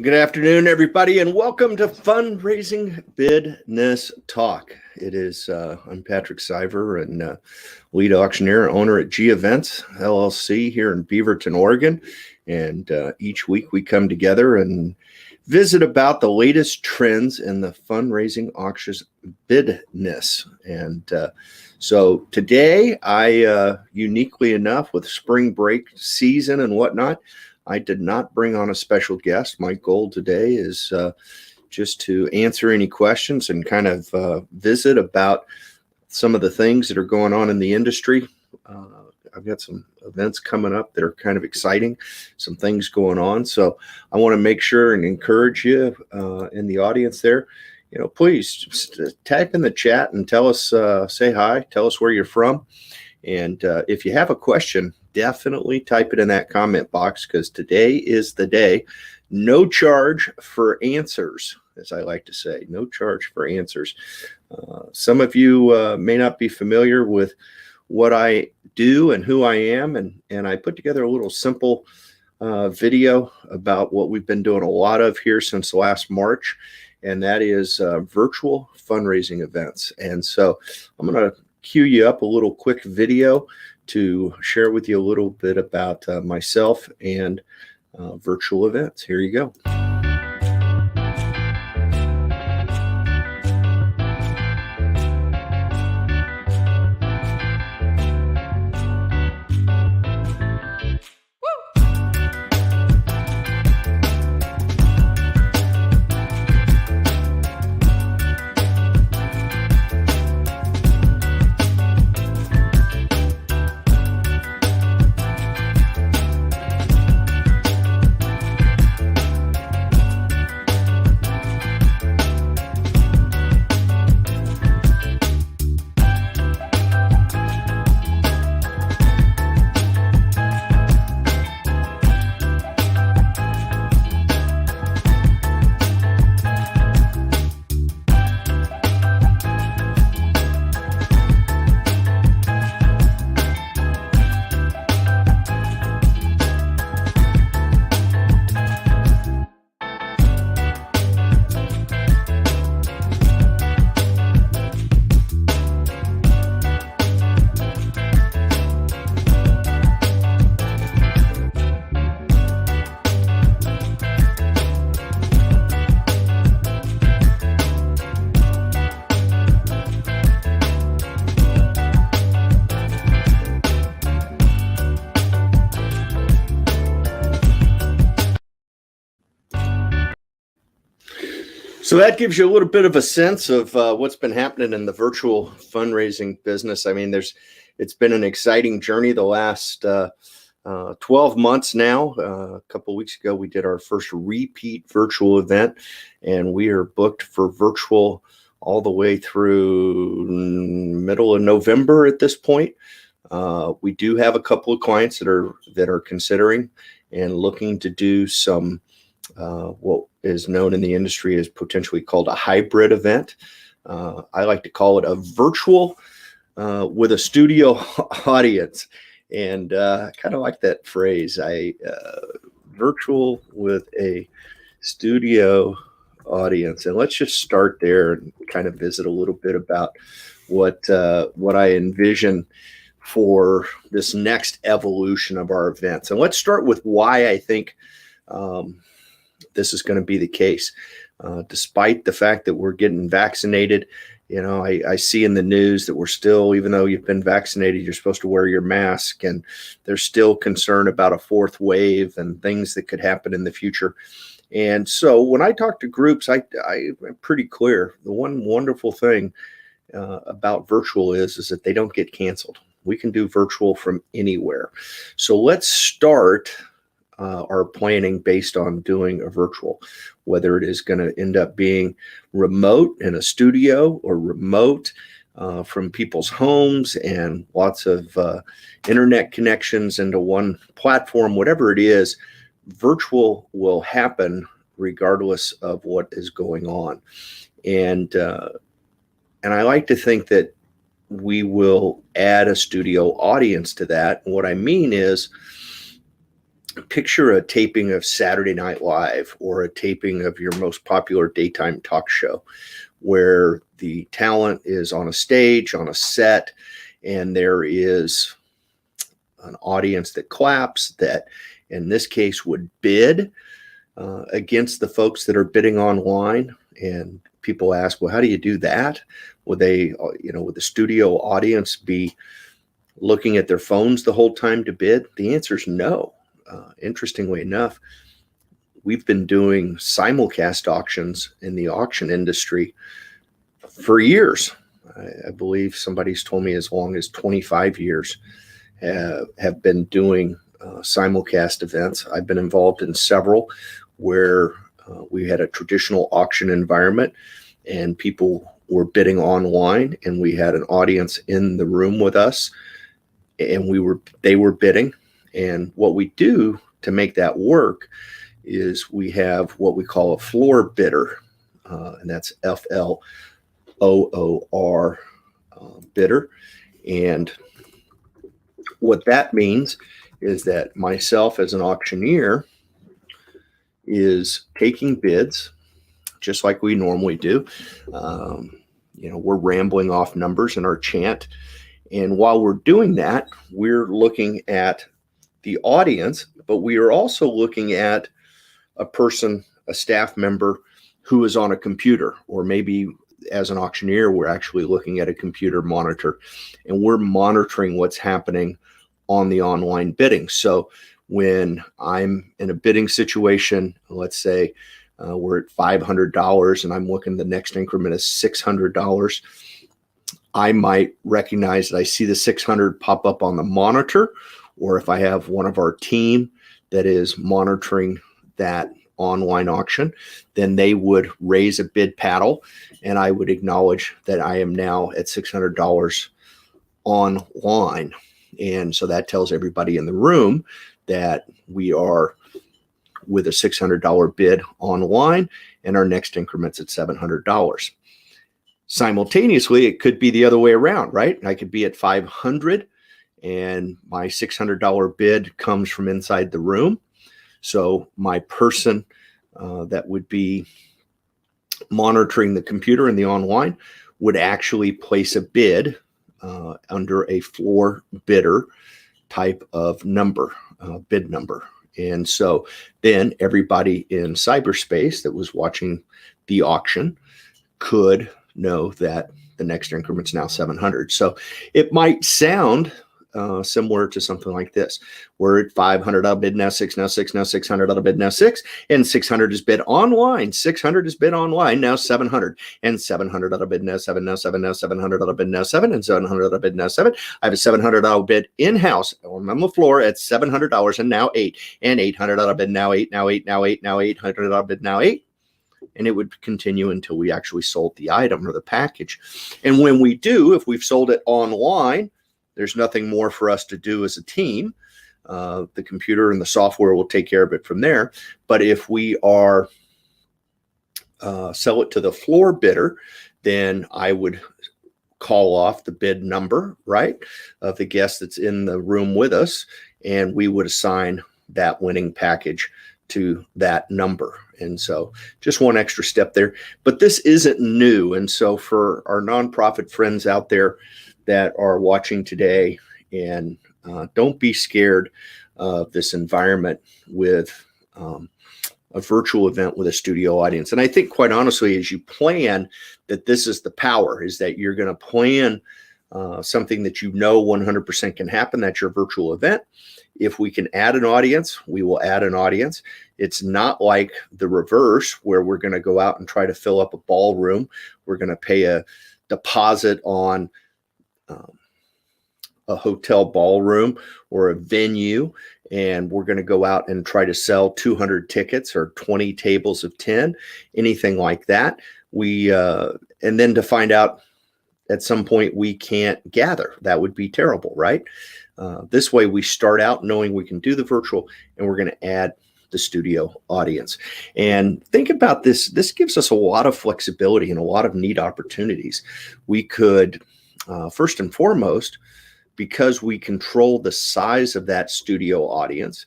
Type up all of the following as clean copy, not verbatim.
Good afternoon, everybody, and welcome to Fundraising Bidness Talk. I'm Patrick Siver, and lead auctioneer, owner at G Events LLC here in Beaverton, Oregon. And each week we come together and visit about the latest trends in the fundraising auctions business. And so today, uniquely enough, with spring break season and whatnot, I did not bring on a special guest. My goal today is just to answer any questions and kind of visit about some of the things that are going on in the industry. I've got some events coming up that are kind of exciting, some things going on. So I want to make sure and encourage you in the audience there, please just type in the chat and tell us, say hi, tell us where you're from. And if you have a question, definitely type it in that comment box, because today is the day. No charge for answers, as I like to say, no charge for answers. Some of you may not be familiar with what I do and who I am, and I put together a little simple video about what we've been doing a lot of here since last March, and that is virtual fundraising events. And so I'm going to cue you up a little quick video to share with you a little bit about myself and virtual events. Here you go. So that gives you a little bit of a sense of what's been happening in the virtual fundraising business. I mean, it's been an exciting journey the last 12 months now. A couple of weeks ago, we did our first repeat virtual event, and we are booked for virtual all the way through middle of November at this point. We do have a couple of clients that are considering and looking to do some what is known in the industry as potentially called a hybrid event. I like to call it a virtual with a studio audience, and kind of like that phrase. Virtual with a studio audience, and let's just start there and kind of visit a little bit about what I envision for this next evolution of our events. And let's start with why I think this is going to be the case. Despite the fact that we're getting vaccinated, I see in the news that we're still, even though you've been vaccinated, you're supposed to wear your mask, and there's still concern about a fourth wave and things that could happen in the future. And so when I talk to groups, I'm pretty clear. The one wonderful thing about virtual is that they don't get canceled. We can do virtual from anywhere. So let's start our planning based on doing a virtual, whether it is going to end up being remote in a studio or remote from people's homes and lots of internet connections into one platform. Whatever it is, virtual will happen regardless of what is going on. And I like to think that we will add a studio audience to that. And what I mean is, picture a taping of Saturday Night Live or a taping of your most popular daytime talk show, where the talent is on a stage, on a set, and there is an audience that claps, that in this case would bid against the folks that are bidding online. And people ask, well, how do you do that? Would they, would the studio audience be looking at their phones the whole time to bid? The answer is no. Interestingly enough, we've been doing simulcast auctions in the auction industry for years. I believe somebody's told me as long as 25 years have been doing simulcast events. I've been involved in several where we had a traditional auction environment and people were bidding online, and we had an audience in the room with us, and they were bidding. And what we do to make that work is we have what we call a floor bidder, and that's FLOOR bidder. And what that means is that myself as an auctioneer is taking bids just like we normally do. We're rambling off numbers in our chant. And while we're doing that, we're looking at the audience, but we are also looking at a person, a staff member who is on a computer, or maybe as an auctioneer, we're actually looking at a computer monitor, and we're monitoring what's happening on the online bidding. So when I'm in a bidding situation, let's say we're at $500 and I'm looking the next increment is $600, I might recognize that I see the 600 pop up on the monitor, or if I have one of our team that is monitoring that online auction, then they would raise a bid paddle and I would acknowledge that I am now at $600 online. And so that tells everybody in the room that we are with a $600 bid online and our next increment's at $700. Simultaneously, it could be the other way around, right? I could be at 500 and my $600 bid comes from inside the room. So my person that would be monitoring the computer and the online would actually place a bid under a floor bidder type of number, bid number. And so then everybody in cyberspace that was watching the auction could know that the next increment's now 700. So it might sound similar to something like this. We're at 500 out of bid, now 6, now 6, now 600 out of bid, now 6, and 600 is bid online. 600 is bid online, now 700, and 700 out of bid, now 7, now 7, now 700 out of bid, now 7, and 700 out of bid, now 7. I have a $700 bid in-house on the floor at $700 and now 8, and 800 out of bid, now 8, now 8, now 8, now 800 out of bid, now 8. And it would continue until we actually sold the item or the package. And when we do, if we've sold it online, there's nothing more for us to do as a team. The computer and the software will take care of it from there. But if we are sell it to the floor bidder, then I would call off the bid number, right, of the guest that's in the room with us, and we would assign that winning package to that number. And so just one extra step there. But this isn't new. And so for our nonprofit friends out there that are watching today, and don't be scared of this environment with a virtual event with a studio audience. And I think quite honestly, as you plan, that this is the power, is that you're going to plan something that 100% can happen. That's your virtual event. If we can add an audience, we will add an audience. It's not like the reverse where we're going to go out and try to fill up a ballroom. We're going to pay a deposit on a hotel ballroom or a venue, and we're going to go out and try to sell 200 tickets or 20 tables of 10, anything like that. And then to find out at some point we can't gather. That would be terrible, right? This way we start out knowing we can do the virtual, and we're going to add the studio audience. And think about this. This gives us a lot of flexibility and a lot of neat opportunities. We could, first and foremost, because we control the size of that studio audience,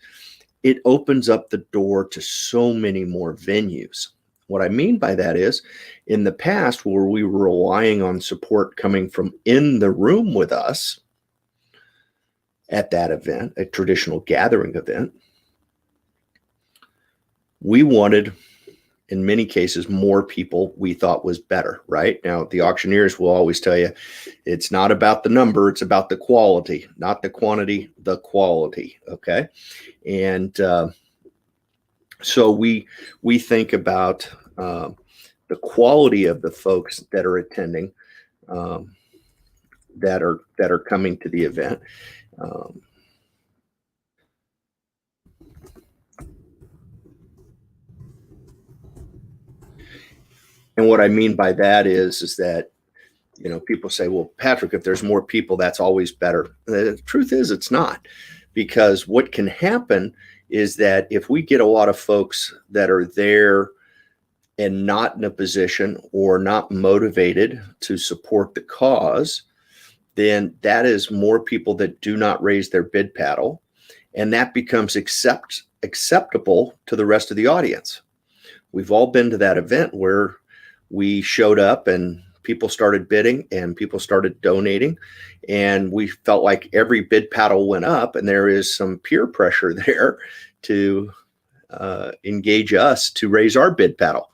it opens up the door to so many more venues. What I mean by that is, in the past, where we were relying on support coming from in the room with us at that event, a traditional gathering event, we wanted, in many cases, more people we thought was better, right? Now, the auctioneers will always tell you it's not about the number, it's about the quality, not the quantity, the quality, okay? And so we think about the quality of the folks that are attending, um, that are coming to the event. Um, and what I mean by that is that, people say, well, Patrick, if there's more people, that's always better. The truth is, it's not, because what can happen is that if we get a lot of folks that are there and not in a position or not motivated to support the cause, then that is more people that do not raise their bid paddle, and that becomes acceptable to the rest of the audience. We've all been to that event where we showed up and people started bidding and people started donating, and we felt like every bid paddle went up, and there is some peer pressure there to engage us to raise our bid paddle.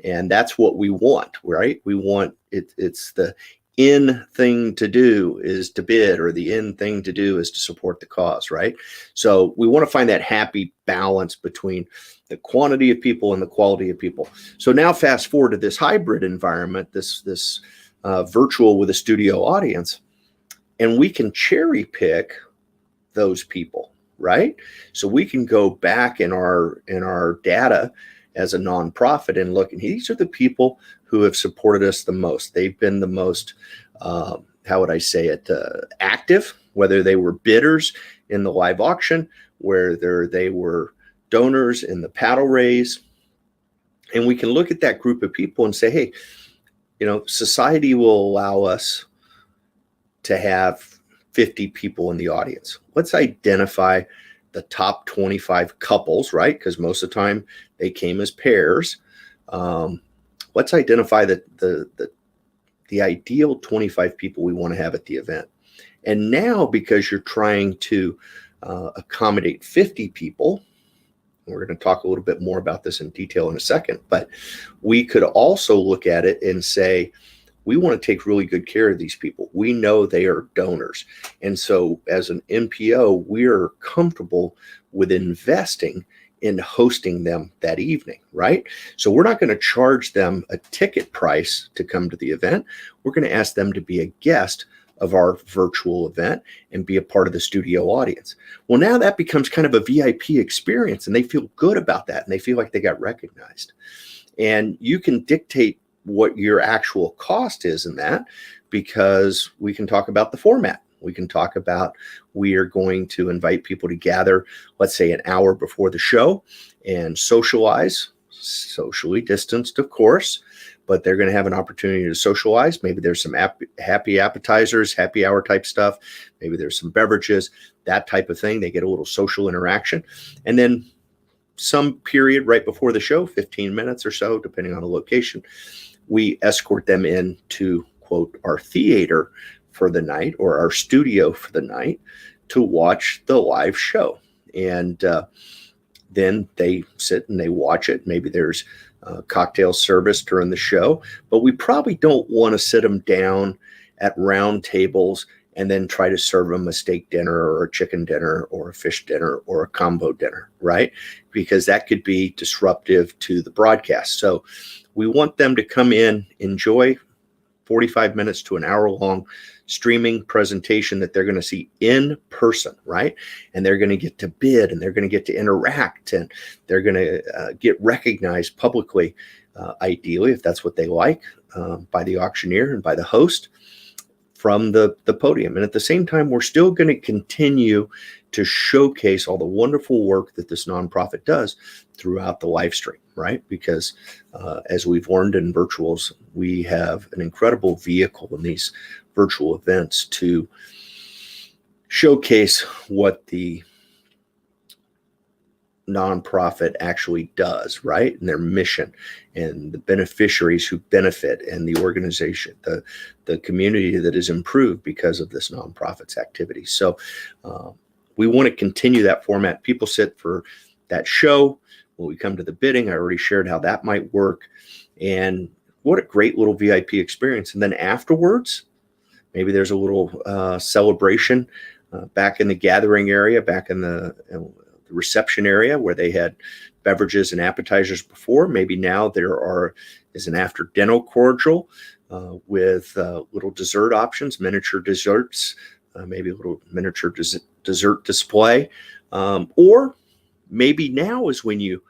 And that's what we want, right? We want it's the in thing to do is to bid, or the in thing to do is to support the cause, right? So we want to find that happy balance between the quantity of people and the quality of people. So now fast forward to this hybrid environment, this virtual with a studio audience, and we can cherry pick those people, right? So we can go back in our data as a nonprofit and look, and these are the people who have supported us the most. They've been the most, how would I say it, active, whether they were bidders in the live auction, whether they were donors in the paddle raise. And we can look at that group of people and say, hey, society will allow us to have 50 people in the audience. Let's identify the top 25 couples, right? Because most of the time they came as pairs. Let's identify the ideal 25 people we want to have at the event. And now, because you're trying to accommodate 50 people, we're going to talk a little bit more about this in detail in a second, but we could also look at it and say, we want to take really good care of these people. We know they are donors. And so as an NPO, we're comfortable with investing in hosting them that evening, right? So we're not going to charge them a ticket price to come to the event. We're going to ask them to be a guest of our virtual event and be a part of the studio audience. Well, now that becomes kind of a VIP experience, and they feel good about that, and they feel like they got recognized. And you can dictate what your actual cost is in that, because we can talk about the format. We can talk about, we are going to invite people to gather, let's say, an hour before the show and socialize, socially distanced, of course, but they're going to have an opportunity to socialize. Maybe there's some happy appetizers, happy hour type stuff. Maybe there's some beverages, that type of thing. They get a little social interaction. And then some period right before the show, 15 minutes or so, depending on the location, we escort them into, quote, our theater for the night, or our studio for the night, to watch the live show. And then they sit and they watch it. Maybe there's cocktail service during the show, but we probably don't want to sit them down at round tables and then try to serve them a steak dinner or a chicken dinner or a fish dinner or a combo dinner, right? Because that could be disruptive to the broadcast. So we want them to come in, enjoy 45 minutes to an hour long streaming presentation that they're going to see in person, right? And they're going to get to bid, and they're going to get to interact, and they're going to get recognized publicly, ideally, if that's what they like, by the auctioneer and by the host from the podium. And at the same time, we're still going to continue to showcase all the wonderful work that this nonprofit does throughout the live stream, right? Because as we've learned in virtuals, we have an incredible vehicle in these virtual events to showcase what the nonprofit actually does, right? And their mission and the beneficiaries who benefit and the organization, the community that is improved because of this nonprofit's activity. So we want to continue that format. People sit for that show. When we come to the bidding, I already shared how that might work. And what a great little VIP experience. And then afterwards, maybe there's a little celebration back in the gathering area, back in the reception area where they had beverages and appetizers before. Maybe now there is an after dinner cordial with little dessert options, miniature desserts, maybe a little miniature dessert display. Or maybe now is when you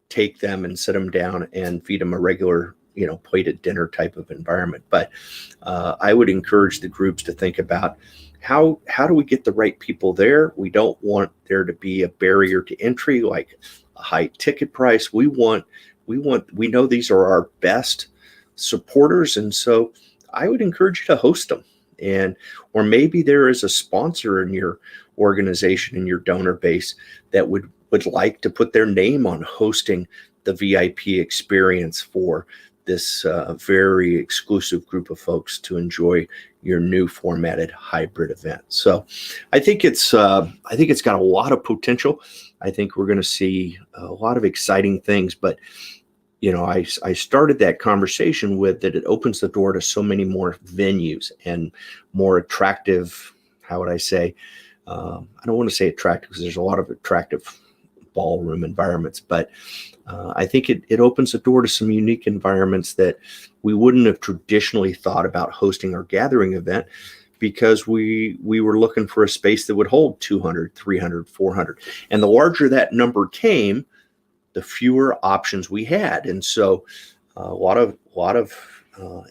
take them and sit them down and feed them a regular, plated dinner type of environment. But I would encourage the groups to think about how do we get the right people there? We don't want there to be a barrier to entry, like a high ticket price. We know these are our best supporters. And so I would encourage you to host them. Or maybe there is a sponsor in your organization, in your donor base, that would like to put their name on hosting the VIP experience for this very exclusive group of folks to enjoy your new formatted hybrid event. So I think it's got a lot of potential. I think we're going to see a lot of exciting things, but I started that conversation with that it opens the door to so many more venues and more attractive, how would I say, I don't want to say attractive because there's a lot of attractive ballroom environments, but I think it opens the door to some unique environments that we wouldn't have traditionally thought about hosting our gathering event, because we were looking for a space that would hold 200, 300, 400. And the larger that number came, the fewer options we had. And so a lot of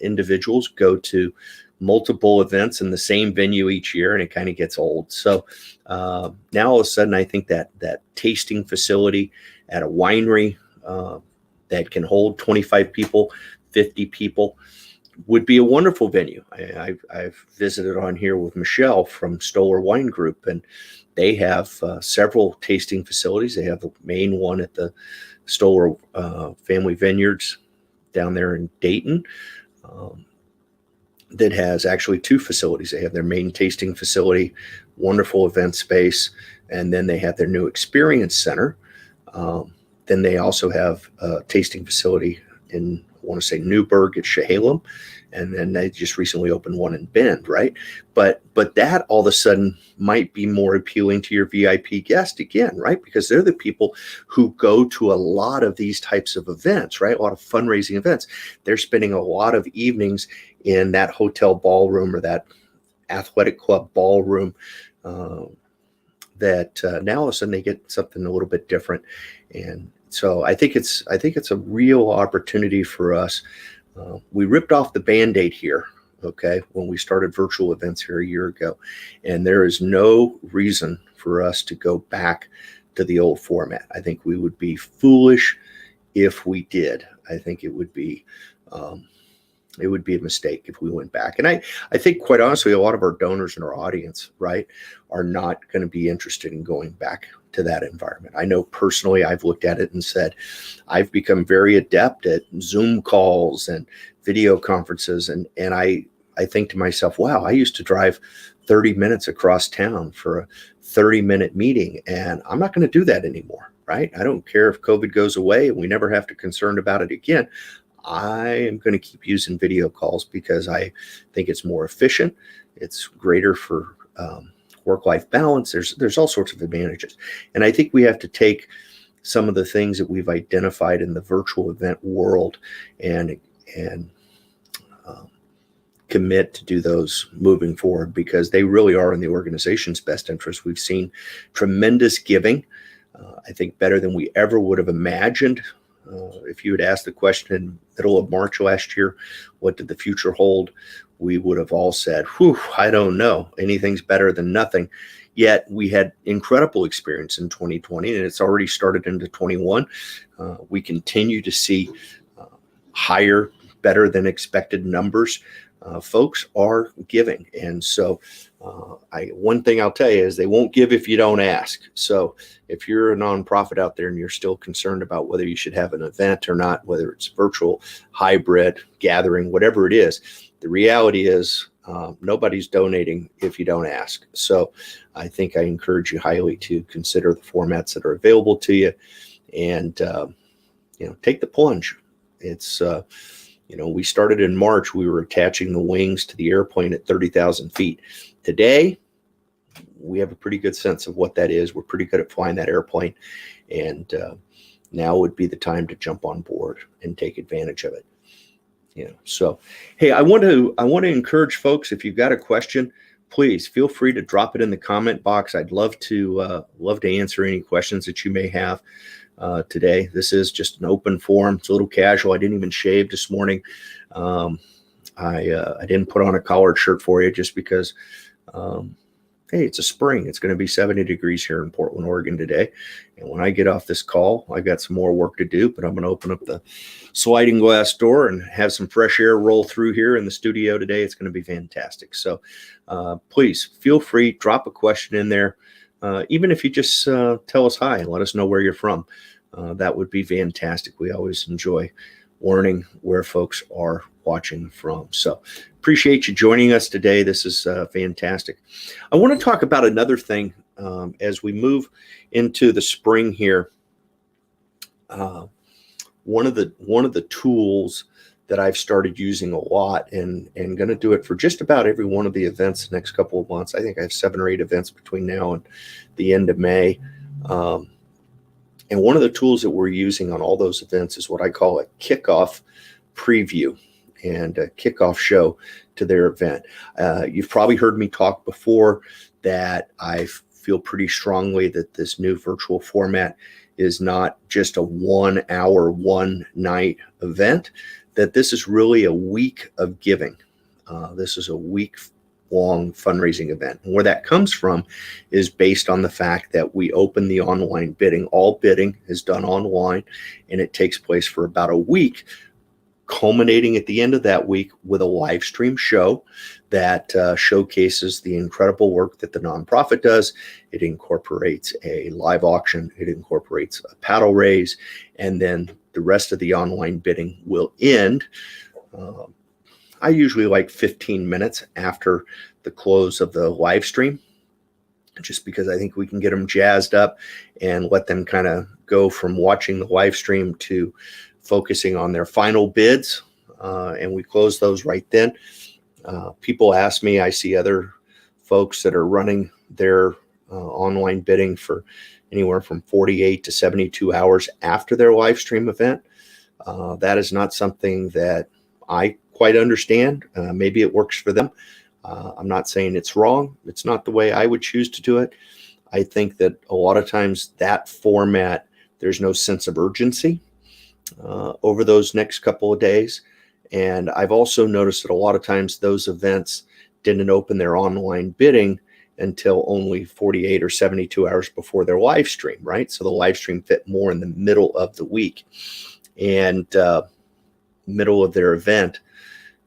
individuals go to multiple events in the same venue each year, and it kind of gets old. So now all of a sudden, I think that tasting facility at a winery that can hold 25 people, 50 people would be a wonderful venue. I've visited on here with Michelle from Stoller Wine Group, and they have several tasting facilities. They have the main one at the Stoller Family Vineyards down there in Dayton. That has actually two facilities. They have their main tasting facility, wonderful event space, and then they have their new experience center. Then they also have a tasting facility in, I want to say, Newburgh at Chehalem, and then they just recently opened one in Bend, right? But that all of a sudden might be more appealing to your VIP guest again, right? Because they're the people who go to a lot of these types of events, right? A lot of fundraising events. They're spending a lot of evenings in that hotel ballroom or that athletic club ballroom, that now all of a sudden they get something a little bit different. And so I think it's a real opportunity for us. We ripped off the Band-Aid here, okay, when we started virtual events here a year ago, and there is no reason for us to go back to the old format. I think we would be foolish if we did. I think it would be a mistake if we went back. And I think, quite honestly, a lot of our donors in our audience, right, are not going to be interested in going back to that environment. I know personally, I've looked at it and said, I've become very adept at Zoom calls and video conferences. And I think to myself, wow, I used to drive 30 minutes across town for a 30-minute meeting, and I'm not going to do that anymore, right? I don't care if COVID goes away and we never have to concern about it again. I am going to keep using video calls because I think it's more efficient. It's greater for work-life balance. There's all sorts of advantages. And I think we have to take some of the things that we've identified in the virtual event world and commit to do those moving forward, because they really are in the organization's best interest. We've seen tremendous giving, I think better than we ever would have imagined. If you had asked the question in the middle of March last year, what did the future hold? We would have all said, whew, I don't know. Anything's better than nothing. Yet we had incredible experience in 2020, and it's already started into 21. We continue to see higher better than expected numbers, folks are giving. And so one thing I'll tell you is they won't give if you don't ask. So if you're a nonprofit out there and you're still concerned about whether you should have an event or not, whether it's virtual, hybrid, gathering, whatever it is, the reality is nobody's donating if you don't ask. So I think I encourage you highly to consider the formats that are available to you, and take the plunge. It's we started in March. We were attaching the wings to the airplane at 30,000 feet. Today, we have a pretty good sense of what that is. We're pretty good at flying that airplane, and now would be the time to jump on board and take advantage of it. So hey, I want to encourage folks, if you've got a question, please feel free to drop it in the comment box. I'd love to answer any questions that you may have today. This is just an open forum. It's a little casual. I didn't even shave this morning. I didn't put on a collared shirt for you just because hey, it's a spring. It's going to be 70 degrees here in Portland, Oregon today. And when I get off this call, I've got some more work to do, but I'm going to open up the sliding glass door and have some fresh air roll through here in the studio today. It's going to be fantastic. So please feel free, drop a question in there. Even if you just tell us hi and let us know where you're from, that would be fantastic. We always enjoy learning where folks are watching from. So appreciate you joining us today. This is fantastic. I want to talk about another thing as we move into the spring here. One of the tools that I've started using a lot, and going to do it for just about every one of the events the next couple of months. I think I have 7 or 8 events between now and the end of May. And one of the tools that we're using on all those events is what I call a kickoff preview and a kickoff show to their event. You've probably heard me talk before that I feel pretty strongly that this new virtual format is not just a 1 hour, 1 night event, that this is really a week of giving. This is a week-long fundraising event. And where that comes from is based on the fact that we open the online bidding. All bidding is done online, and it takes place for about a week, culminating at the end of that week with a live stream show that showcases the incredible work that the nonprofit does. It incorporates a live auction. It incorporates a paddle raise, and then the rest of the online bidding will end. I usually like 15 minutes after the close of the live stream, just because I think we can get them jazzed up and let them kind of go from watching the live stream to focusing on their final bids. And we close those right then. People ask me, I see other folks that are running their online bidding for anywhere from 48 to 72 hours after their live stream event. That is not something that I quite understand. Maybe it works for them. I'm not saying it's wrong. It's not the way I would choose to do it. I think that a lot of times that format, there's no sense of urgency over those next couple of days. And I've also noticed that a lot of times those events didn't open their online bidding until only 48 or 72 hours before their live stream, right? So the live stream fit more in the middle of the week and middle of their event.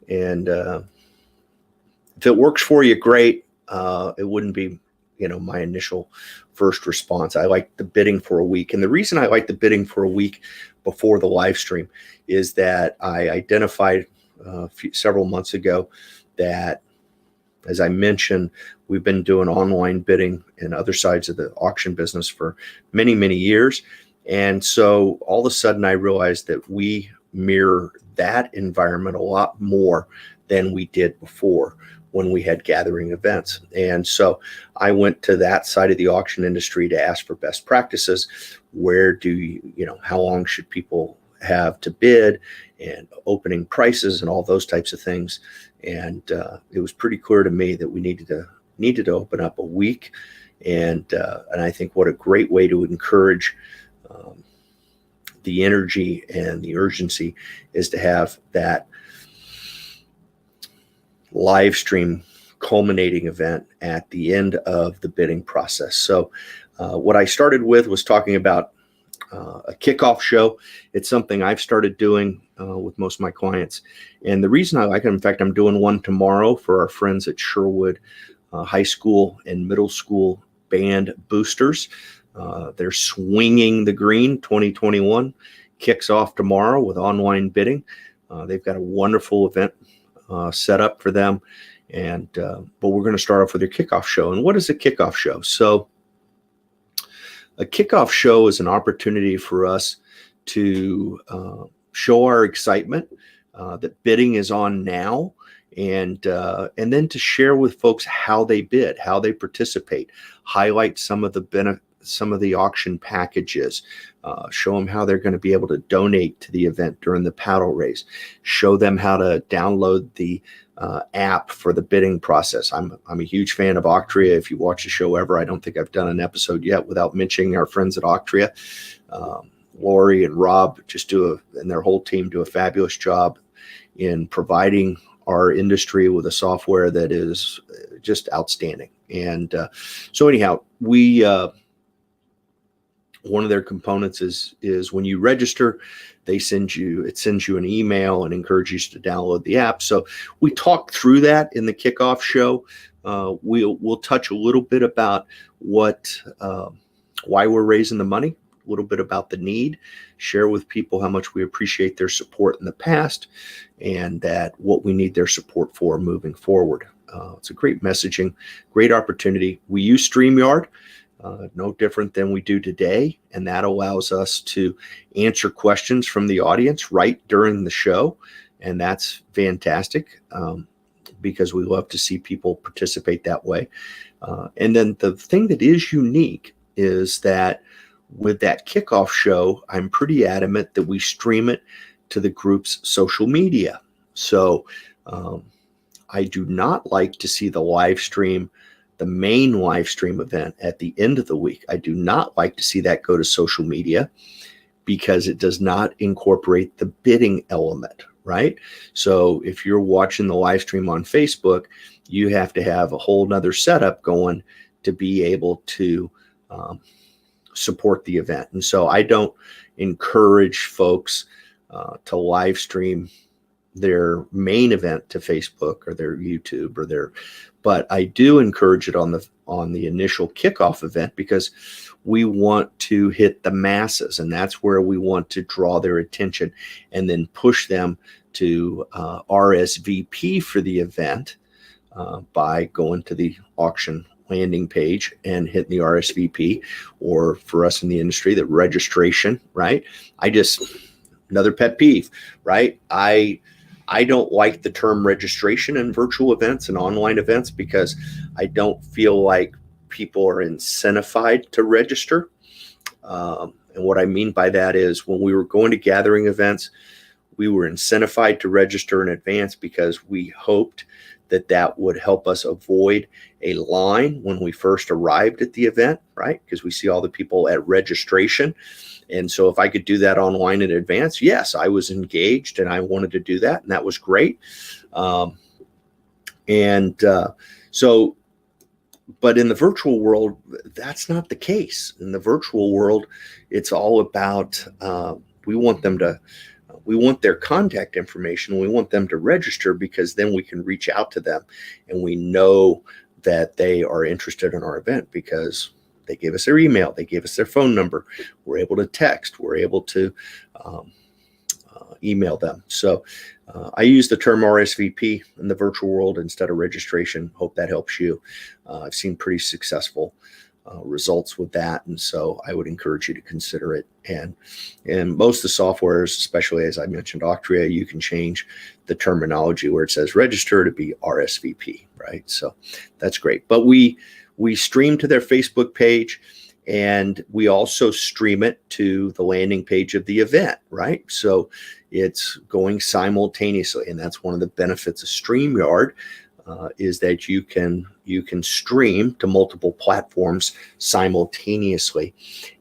And if it works for you, great. It wouldn't be, my initial first response. I like the bidding for a week. And the reason I like the bidding for a week before the live stream is that I identified several months ago that, as I mentioned, we've been doing online bidding and other sides of the auction business for many, many years. And so all of a sudden I realized that we mirror that environment a lot more than we did before when we had gathering events. And so I went to that side of the auction industry to ask for best practices. Where do you, how long should people have to bid, and opening prices and all those types of things. And it was pretty clear to me that we needed to open up a week. And I think what a great way to encourage the energy and the urgency is to have that live stream culminating event at the end of the bidding process. So what I started with was talking about a kickoff show. It's something I've started doing with most of my clients. And the reason I like it, in fact, I'm doing one tomorrow for our friends at Sherwood High School and Middle School Band Boosters. They're Swinging the Green 2021 kicks off tomorrow with online bidding. They've got a wonderful event set up for them. And but we're going to start off with their kickoff show. And what is a kickoff show? So a kickoff show is an opportunity for us to show our excitement that bidding is on now, and then to share with folks how they bid, how they participate, highlight some of the auction packages, show them how they're going to be able to donate to the event during the paddle race, show them how to download the app for the bidding process. I'm a huge fan of Octria. If you watch the show ever, I don't think I've done an episode yet without mentioning our friends at Octria. Lori and Rob and their whole team do a fabulous job in providing our industry with a software that is just outstanding. And so anyhow, one of their components is when you register, it sends you an email and encourages you to download the app. So we talk through that in the kickoff show. We'll touch a little bit about why we're raising the money, a little bit about the need, share with people how much we appreciate their support in the past, and that what we need their support for moving forward. It's a great messaging, great opportunity. We use StreamYard. No different than we do today. And that allows us to answer questions from the audience right during the show. And that's fantastic because we love to see people participate that way. And then the thing that is unique is that with that kickoff show, I'm pretty adamant that we stream it to the group's social media. So I do not like to see the main live stream event at the end of the week. I do not like to see that go to social media because it does not incorporate the bidding element, right? So if you're watching the live stream on Facebook, you have to have a whole nother setup going to be able to support the event. And so I don't encourage folks to live stream their main event to Facebook or their YouTube but I do encourage it on the initial kickoff event because we want to hit the masses, and that's where we want to draw their attention and then push them to RSVP for the event by going to the auction landing page and hitting the RSVP, or for us in the industry, the registration, right? Another pet peeve, right? I don't like the term registration in virtual events and online events because I don't feel like people are incentivized to register. And what I mean by that is when we were going to gathering events, we were incentivized to register in advance because we hoped that would help us avoid a line when we first arrived at the event, right? Because we see all the people at registration. And so if I could do that online in advance, yes, I was engaged and I wanted to do that. And that was great. But in the virtual world, that's not the case. In the virtual world, it's all about, we want their contact information. We want them to register because then we can reach out to them and we know that they are interested in our event because they gave us their email, they gave us their phone number. We're able to text, we're able to email them. So I use the term RSVP in the virtual world instead of registration. Hope that helps you. I've seen pretty successful results with that. And so I would encourage you to consider it. And most of the softwares, especially as I mentioned, Octria, you can change the terminology where it says register to be RSVP, right? So that's great. But we stream to their Facebook page, and we also stream it to the landing page of the event, right? So it's going simultaneously, and that's one of the benefits of StreamYard is that you can stream to multiple platforms simultaneously.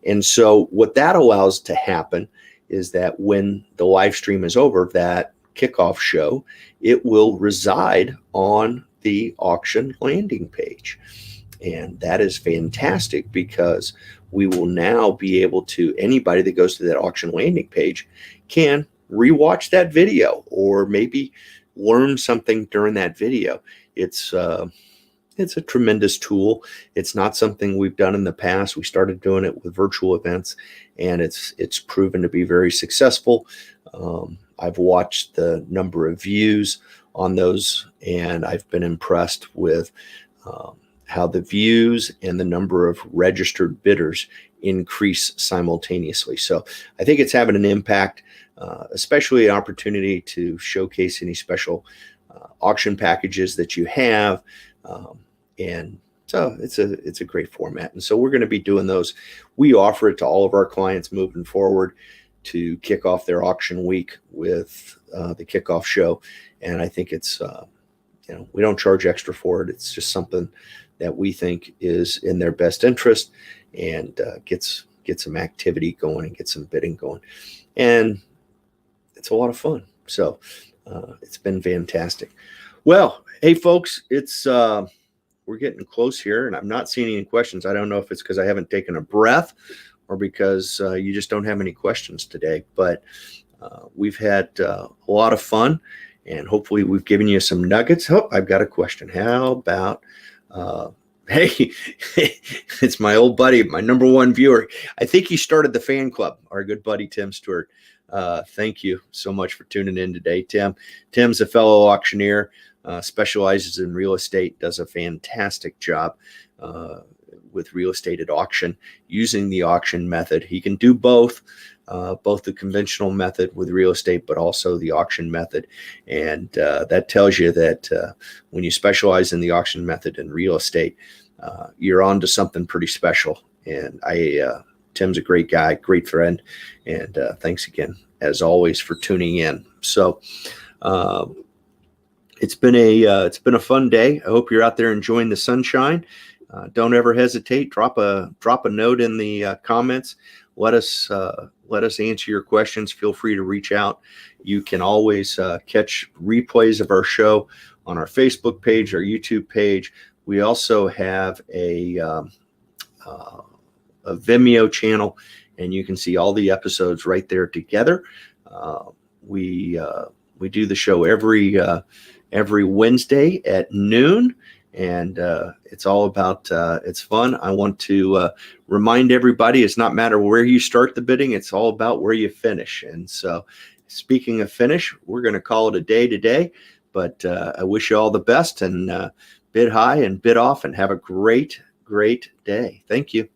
And so what that allows to happen is that when the live stream is over, that kickoff show, it will reside on the auction landing page. And that is fantastic because we will now be able to, anybody that goes to that auction landing page can rewatch that video or maybe learn something during that video. It's a tremendous tool. It's not something we've done in the past. We started doing it with virtual events, and it's proven to be very successful. I've watched the number of views on those, and I've been impressed with how the views and the number of registered bidders increase simultaneously. So I think it's having an impact, especially an opportunity to showcase any special auction packages that you have. And so it's a great format. And so we're going to be doing those. We offer it to all of our clients moving forward to kick off their auction week with the kickoff show. And I think it's, we don't charge extra for it. It's just something that we think is in their best interest and get some activity going and get some bidding going. And it's a lot of fun. So it's been fantastic. Well, hey folks, we're getting close here, and I'm not seeing any questions. I don't know if it's because I haven't taken a breath or because you just don't have any questions today. But we've had a lot of fun, and hopefully we've given you some nuggets. Oh, I've got a question. How about, hey, it's my old buddy, my number one viewer. I think he started the fan club, our good buddy Tim Stewart. Thank you so much for tuning in today, Tim. Tim's a fellow auctioneer. Specializes in real estate, does a fantastic job with real estate at auction using the auction method. He can do both the conventional method with real estate, but also the auction method. And that tells you that when you specialize in the auction method in real estate, you're on to something pretty special. And Tim's a great guy, great friend. And thanks again, as always, for tuning in. So, it's been a fun day. I hope you're out there enjoying the sunshine. Don't ever hesitate. Drop a note in the comments. Let us answer your questions. Feel free to reach out. You can always catch replays of our show on our Facebook page, our YouTube page. We also have a Vimeo channel, and you can see all the episodes right there together. We do the show every Wednesday at noon, and it's all about it's fun. I want to remind everybody, it's not matter where you start the bidding, it's all about where you finish. And so speaking of finish, we're going to call it a day today, but I wish you all the best, and bid high and bid off, and have a great day. Thank you.